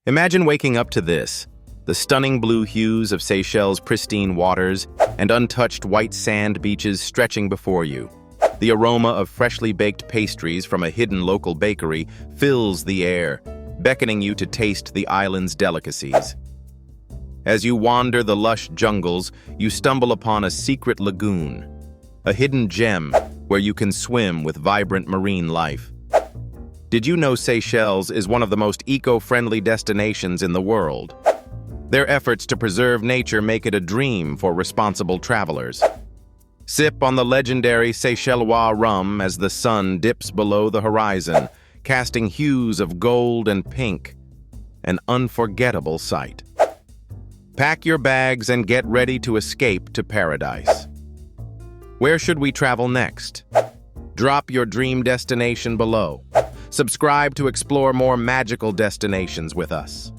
Imagine waking up to this, the stunning blue hues of Seychelles' pristine waters and untouched white sand beaches stretching before you. The aroma of freshly baked pastries from a hidden local bakery fills the air, beckoning you to taste the island's delicacies. As you wander the lush jungles, you stumble upon a secret lagoon, a hidden gem where you can swim with vibrant marine life. Did you know Seychelles is one of the most eco-friendly destinations in the world? Their efforts to preserve nature make it a dream for responsible travelers. Sip on the legendary Seychellois rum as the sun dips below the horizon, casting hues of gold and pink, an unforgettable sight. Pack your bags and get ready to escape to paradise. Where should we travel next? Drop your dream destination below. Subscribe to explore more magical destinations with us.